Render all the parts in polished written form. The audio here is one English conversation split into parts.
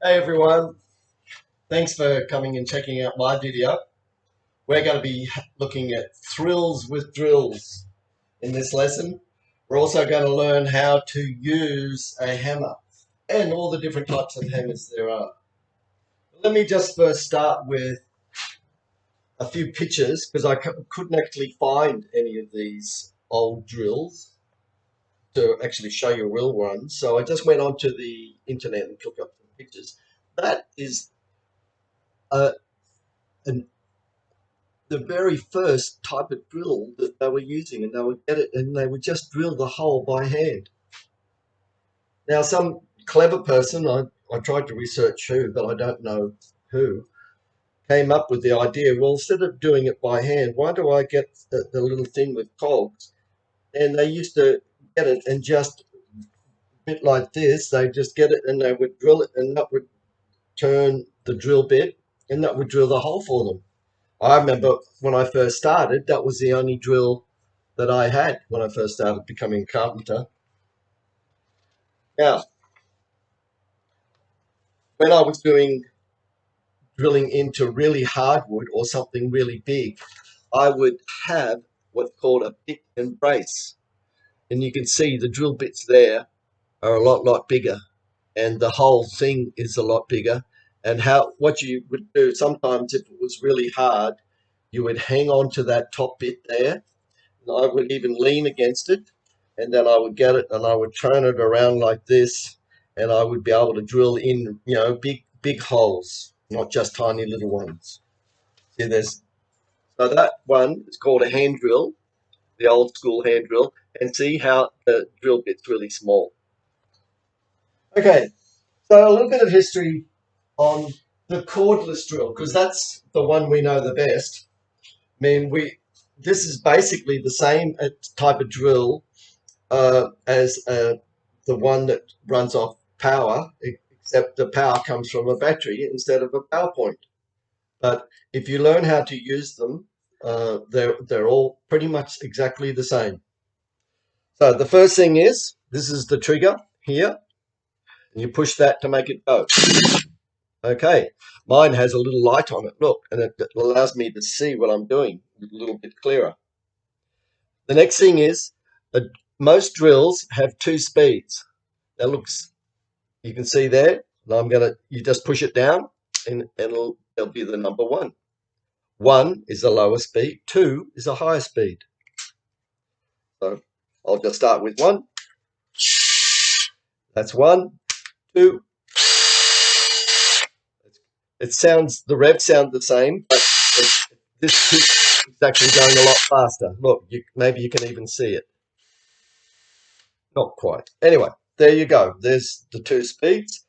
Hey everyone, thanks for coming and checking out my video. We're going to be looking at thrills with drills in this lesson. We're also going to learn how to use a hammer and all the different types of hammers there are. Let me just first start with a few pictures because I couldn't actually find any of these old drills to actually show you a real one. So I just went onto the internet and took up some pictures. That is a, an the very first type of drill that they were using, and they would get it and they would just drill the hole by hand. Now, some clever person, I tried to research who, but I don't know who, came up with the idea, well, instead of doing it by hand, why do I get the little thing with cogs? And they used to get it and just a bit like this, they just get it and they would drill it, and that would turn the drill bit and that would drill the hole for them. I remember when I first started, that was the only drill that I had when I first started becoming a carpenter. Now, when I was doing drilling into really hardwood or something really big, I would have what's called a bit and brace. And you can see the drill bits there are a lot bigger, and the whole thing is a lot bigger. And what you would do sometimes if it was really hard, you would hang on to that top bit there. I would even lean against it, and then I would get it and I would turn it around like this, and I would be able to drill in, big holes, not just tiny little ones. See, so that one is called a hand drill, the old school hand drill, and see how the drill bit's really small. Okay, so a little bit of history on the cordless drill, because that's the one we know the best. I mean, this is basically the same type of drill as the one that runs off power, except the power comes from a battery instead of a power point. But if you learn how to use them, they're all pretty much exactly the same. So the first thing is, this is the trigger here, and you push that to make it go. Okay, mine has a little light on it, look, and it allows me to see what I'm doing a little bit clearer. The next thing is, uh, most drills have two speeds. That looks, you can see there, and you just push it down and it'll be the number one. One is a lower speed, two is a higher speed. So I'll just start with one. That's one, two. The revs sound the same, but this kick is actually going a lot faster. Look, maybe you can even see it. Not quite. Anyway, there you go. There's the two speeds.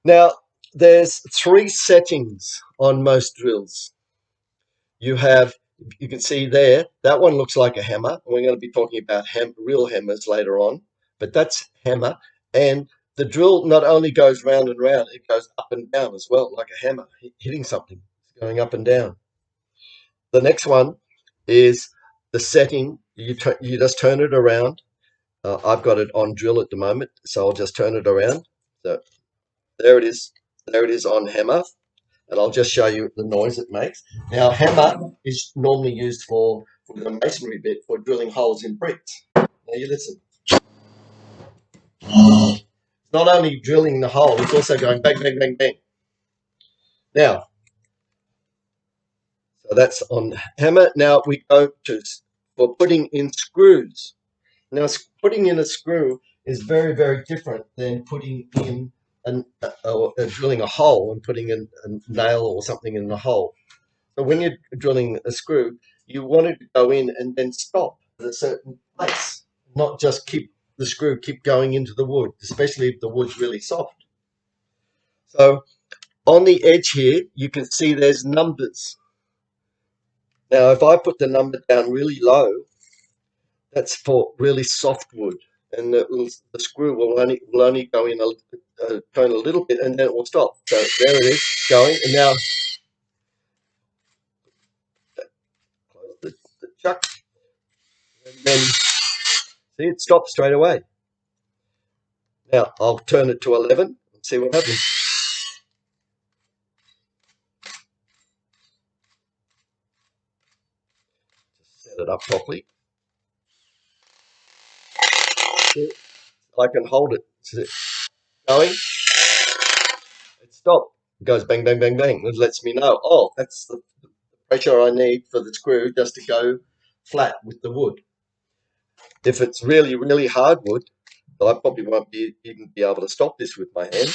Now, there's three settings on most drills. You can see there, that one looks like a hammer. We're going to be talking about real hammers later on, but that's hammer. And the drill not only goes round and round, it goes up and down as well, like a hammer hitting something. It's going up and down. The next one is the setting. You just turn it around. I've got it on drill at the moment, so I'll just turn it around. So there it is. There it is on hammer. And I'll just show you the noise it makes. Now, hammer is normally used for the masonry bit for drilling holes in bricks. Now you listen. It's not only drilling the hole, it's also going bang, bang, bang, bang. Now, so that's on hammer. Now we go for putting in screws. Now, putting in a screw is very, very different than putting in drilling a hole and putting in a nail or something in the hole. So when you're drilling a screw, you want it to go in and then stop at a certain place, not just keep going into the wood, especially if the wood's really soft. So on the edge here, you can see there's numbers. Now, if I put the number down really low, that's for really soft wood, and the screw will only go in turn a little bit, and then it will stop. So there it is, going, and now close the chuck, and then see it stops straight away. Now I'll turn it to 11 and see what happens. set it up properly. I can hold it. It's going. It stopped. It goes bang, bang, bang, bang. It lets me know, oh, that's the pressure I need for the screw just to go flat with the wood. If it's really, really hard wood, I probably won't even be able to stop this with my hand.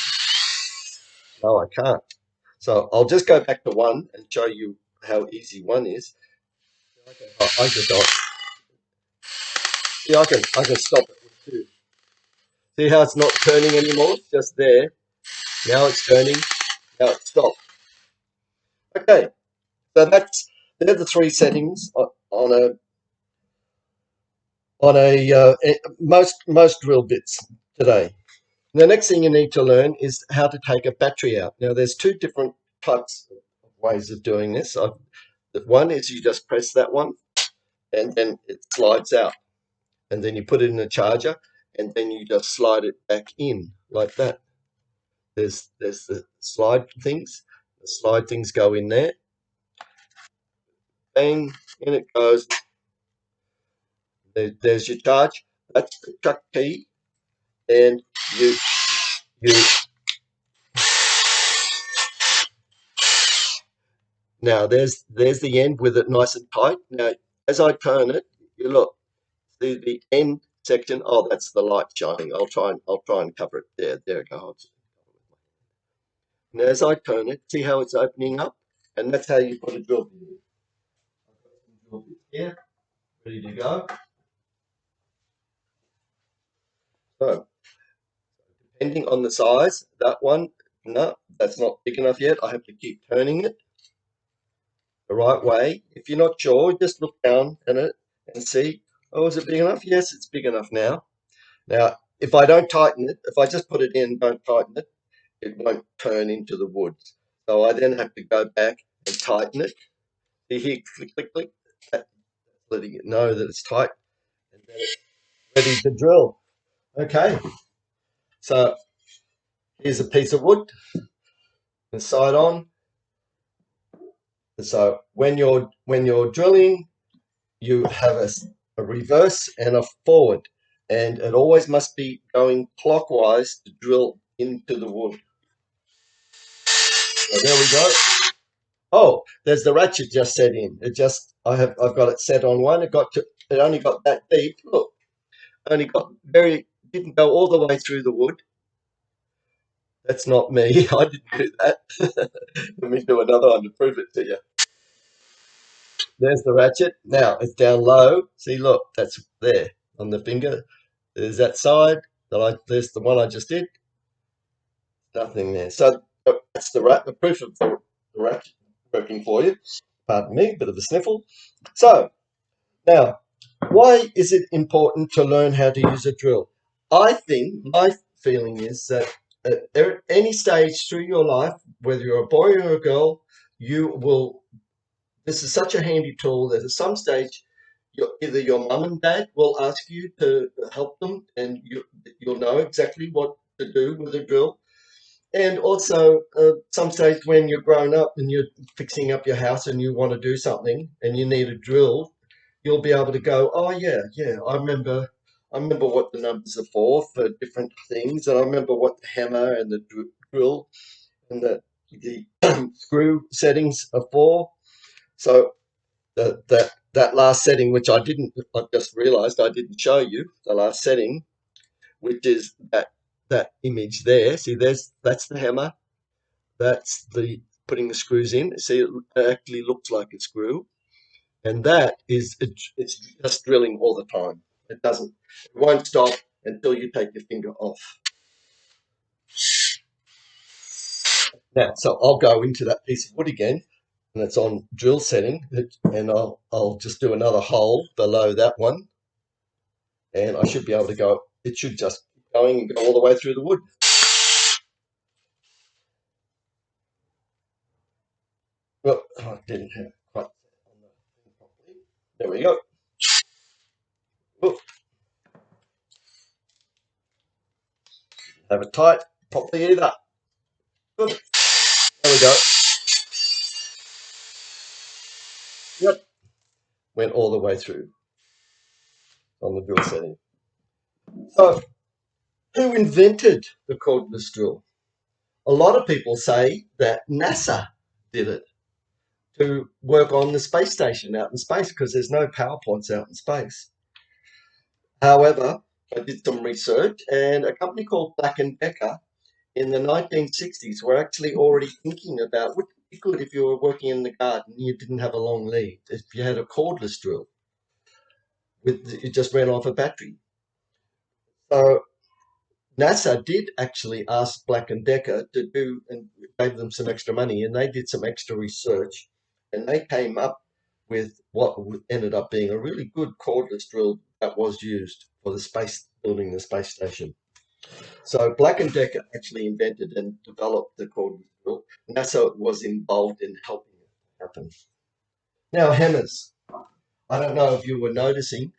No, I can't. So I'll just go back to one and show you how easy one is. I can stop it with two. See how it's not turning anymore? It's just there. Now it's turning. Now it's stopped. Okay, so they're the three settings on most drill bits today. The next thing you need to learn is how to take a battery out. Now, there's two different types of ways of doing this. One is you just press that one, and then it slides out, and then you put it in a charger, and then you just slide it back in like that. There's the slide things. The slide things go in there. Bang, in it goes. There's your charge. That's the chuck key, and you now there's the end with it nice and tight. Now as I turn it, you look, see the end section. Oh, that's the light shining. I'll try and cover it there. There it goes. Now as I turn it, see how it's opening up, and that's how you put a drill bit in. I've got some drill bits here, ready to go. So depending on the size, that one, no, that's not big enough yet. I have to keep turning it the right way. If you're not sure, just look down at it and see, oh, is it big enough? Yes, it's big enough now. Now, if I don't tighten it, if I just put it in and don't tighten it, it won't turn into the wood. So I then have to go back and tighten it. See here, click, click, click. That's letting it know that it's tight. And then it's ready to drill. Okay, so here's a piece of wood, the side on. So when you're drilling, you have a reverse and a forward, and it always must be going clockwise to drill into the wood. So there we go. Oh, there's the ratchet just set in. I've got it set on one. It only got that deep. Look, didn't go all the way through the wood. That's not me. I didn't do that. Let me do another one to prove it to you. There's the ratchet. Now it's down low. See, look, that's there on the finger. There's that side. There's the one I just did. Nothing there. So that's the proof of the ratchet working for you. Pardon me, bit of a sniffle. So now, why is it important to learn how to use a drill? I think my feeling is that at any stage through your life, whether you're a boy or a girl, this is such a handy tool that at some stage, either your mum and dad will ask you to help them, and you'll know exactly what to do with a drill. And also, some stage when you're grown up and you're fixing up your house and you want to do something and you need a drill, you'll be able to go, oh yeah, I remember what the numbers are for different things, and I remember what the hammer and the drill and the screw settings are for. So that last setting, which I just realized I didn't show you, the last setting, which is that image there. See, that's the hammer. That's the putting the screws in. See, it actually looks like a screw. And it's just drilling all the time. It won't stop until you take your finger off. Now, so I'll go into that piece of wood again, and it's on drill setting, and I'll just do another hole below that one, and I should be able to go. It should just keep going and go all the way through the wood. Well, I didn't have it quite on the thing properly. There we go. Ooh. Have it tight properly either. Good. There we go. Yep. went all the way through on the drill setting. So who invented the cordless drill? A lot of people say that NASA did it to work on the space station out in space because there's no power points out in space. However, I did some research, and a company called Black & Decker in the 1960s were actually already thinking about what would be good if you were working in the garden and you didn't have a long lead. If you had a cordless drill, it just ran off a battery. So NASA did actually ask Black & Decker to do, and gave them some extra money, and they did some extra research, and they came up with what ended up being a really good cordless drill that was used for building the space station. So Black & Decker actually invented and developed the cordless drill. NASA was involved in helping it happen. Now, hammers. I don't know if you were noticing,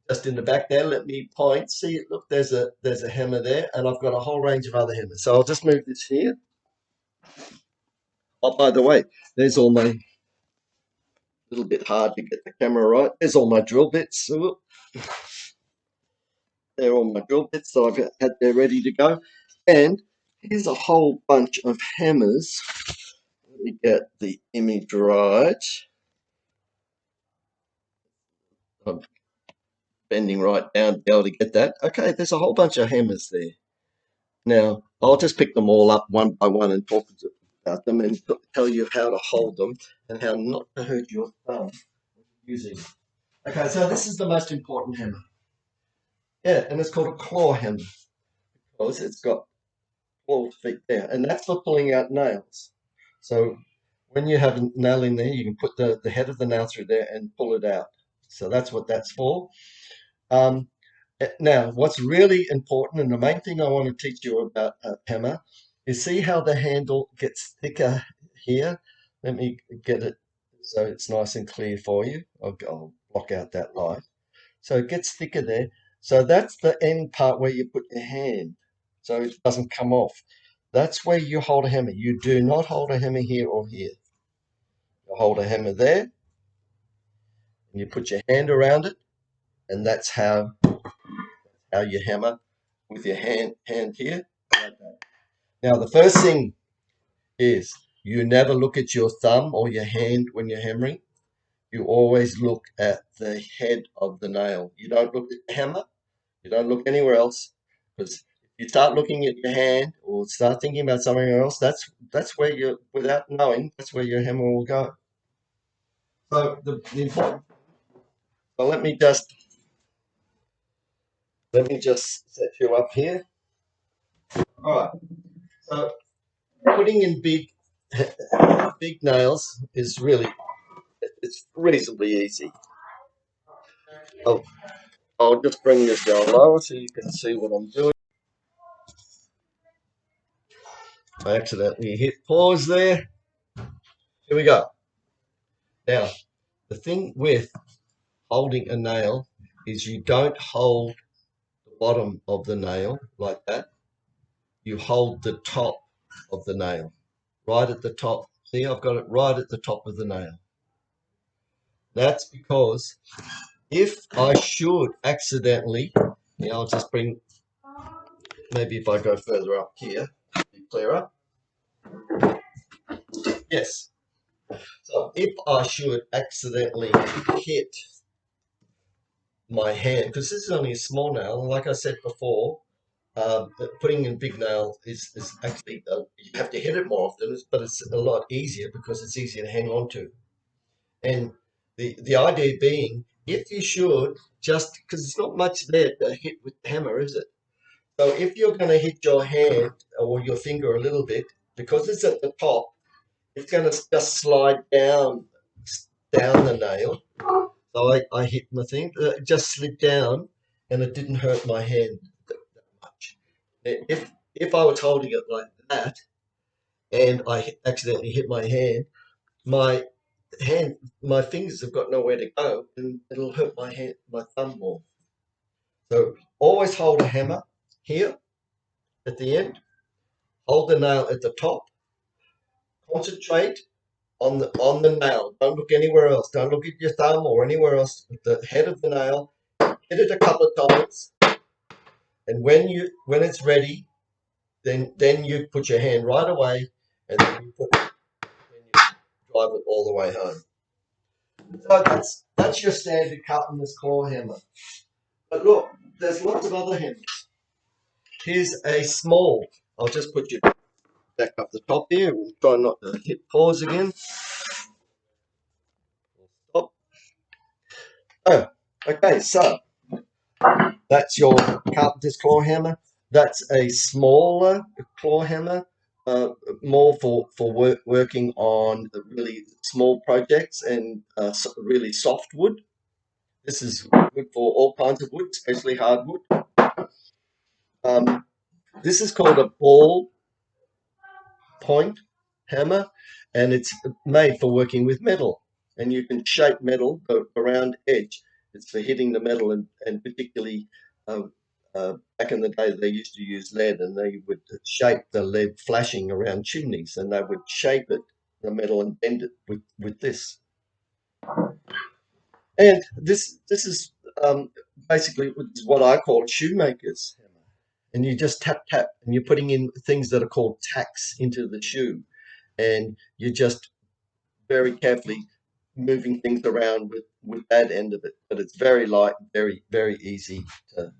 just in the back there, let me point. See, look, there's a hammer there, and I've got a whole range of other hammers. So I'll just move this here. Oh, by the way, there's all my, little bit hard to get the camera right. There's all my drill bits. They're all my drill bits that I've had there ready to go. And here's a whole bunch of hammers. Let me get the image right. I'm bending right down to be able to get that. Okay, there's a whole bunch of hammers there. Now, I'll just pick them all up one by one and talk about them and tell you how to hold them and how not to hurt your thumb using them. Okay, so this is the most important hammer. Yeah, and it's called a claw hammer because it's got claw feet there, and that's for pulling out nails. So when you have a nail in there, you can put the head of the nail through there and pull it out. So that's what that's for. Now, what's really important, and the main thing I want to teach you about a hammer, is see how the handle gets thicker here. Let me get it so it's nice and clear for you. I'll block out that light. So it gets thicker there. So that's the end part where you put your hand, so it doesn't come off. That's where you hold a hammer. You do not hold a hammer here or here. You hold a hammer there, and you put your hand around it, and that's how you hammer with your hand here. Now, the first thing is you never look at your thumb or your hand when you're hammering. You always look at the head of the nail. You don't look at the hammer. You don't look anywhere else, because if you start looking at your hand or start thinking about something else, that's where you, without knowing, that's where your hammer will go. So the important. So let me just set you up here. All right. So putting in big nails is it's reasonably easy. I'll just bring this down lower so you can see what I'm doing. I accidentally hit pause there. Here we go. Now, the thing with holding a nail is you don't hold the bottom of the nail like that. You hold the top of the nail, right at the top. See, I've got it right at the top of the nail. That's because if I should accidentally, I'll just bring, maybe if I go further up here, be clearer. Yes. So if I should accidentally hit my hand, because this is only a small nail, and like I said before, putting in big nail is actually, you have to hit it more often, but it's a lot easier because it's easier to hang on to. And the idea being, if you should, just because it's not much there to hit with the hammer, is it? So if you're going to hit your hand or your finger a little bit, because it's at the top, it's going to just slide down the nail. So I hit my thing, it just slid down, and it didn't hurt my hand that much. If I was holding it like that, and I accidentally hit my hand, my fingers have got nowhere to go, and it'll hurt my thumb more. So always hold a hammer here at the end, hold the nail at the top, concentrate on the nail. Don't look anywhere else. Don't look at your thumb or anywhere else. The head of the nail. Hit it a couple of times, and when it's ready, then you put your hand right away, and then you drive it all the way home. So that's your standard carpenter's claw hammer. But look, there's lots of other hammers. Here's a small. I'll just put you back up the top here. We'll try not to hit pause again. Stop. Oh, okay. So that's your carpenter's claw hammer. That's a smaller claw hammer, more for working on really small projects and really soft wood. This is good for all kinds of wood, especially hardwood. This is called a ball point hammer, and it's made for working with metal. And you can shape metal, the round edge. It's for hitting the metal, and particularly back in the day, they used to use lead, and they would shape the lead flashing around chimneys, and they would shape it, the metal, and bend it with this. And this is basically what I call a shoemaker's hammer. And you just tap, and you're putting in things that are called tacks into the shoe. And you're just very carefully moving things around with that end of it. But it's very light, very, very easy to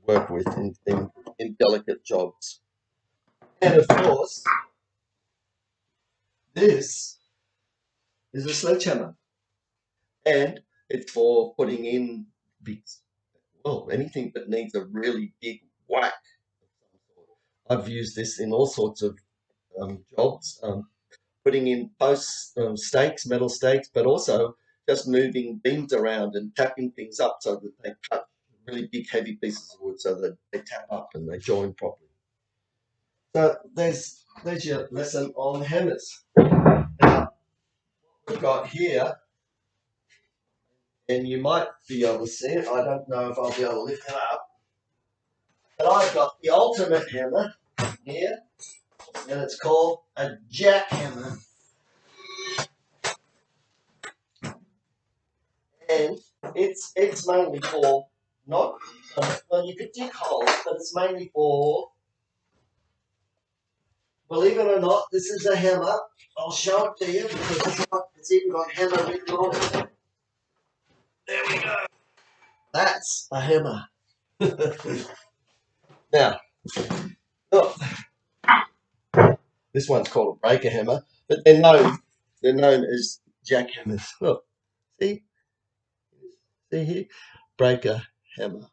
work with in delicate jobs. And of course, this is a sledgehammer. And it's for putting in big, well, anything that needs a really big whack. I've used this in all sorts of jobs, putting in posts, stakes, metal stakes, but also just moving beams around and tapping things up so that they cut really big, heavy pieces of wood so that they tap up and they join properly. So there's your lesson on hammers. Now, we've got here, and you might be able to see it. I don't know if I'll be able to lift it up. But I've got the ultimate hammer here, and it's called a jackhammer. And it's mainly for not, well, you could dig holes, but it's mainly for, believe it or not, this is a hammer. I'll show it to you because it's even got hammer written on it. There we go. That's a hammer. Now, look, this one's called a breaker hammer, but they're known as jackhammers. Look, see here, breaker hammer,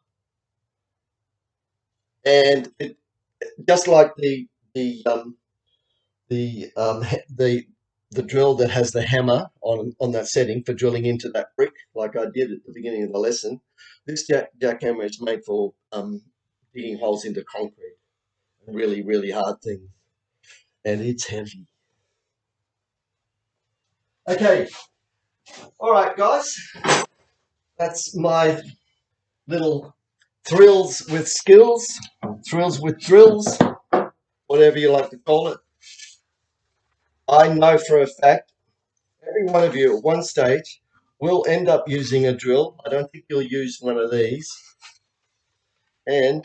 and it, just like the drill that has the hammer on that setting for drilling into that brick, like I did at the beginning of the lesson. This jackhammer is made for digging holes into concrete, really, really hard things, and it's heavy. Okay, all right, guys, that's my little thrills with skills, thrills with drills, whatever you like to call it. I know for a fact every one of you at one stage will end up using a drill. I don't think you'll use one of these. And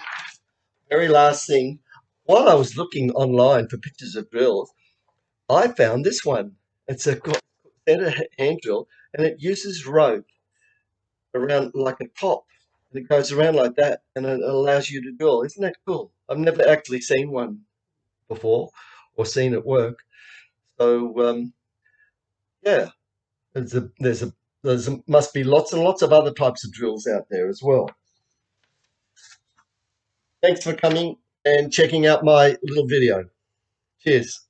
very last thing, while I was looking online for pictures of drills, I found this one. It's a standard hand drill, and it uses rope around like a top. And it goes around like that, and it allows you to drill. Isn't that cool? I've never actually seen one before or seen it work. So, yeah, there's must be lots and lots of other types of drills out there as well. Thanks for coming and checking out my little video. Cheers.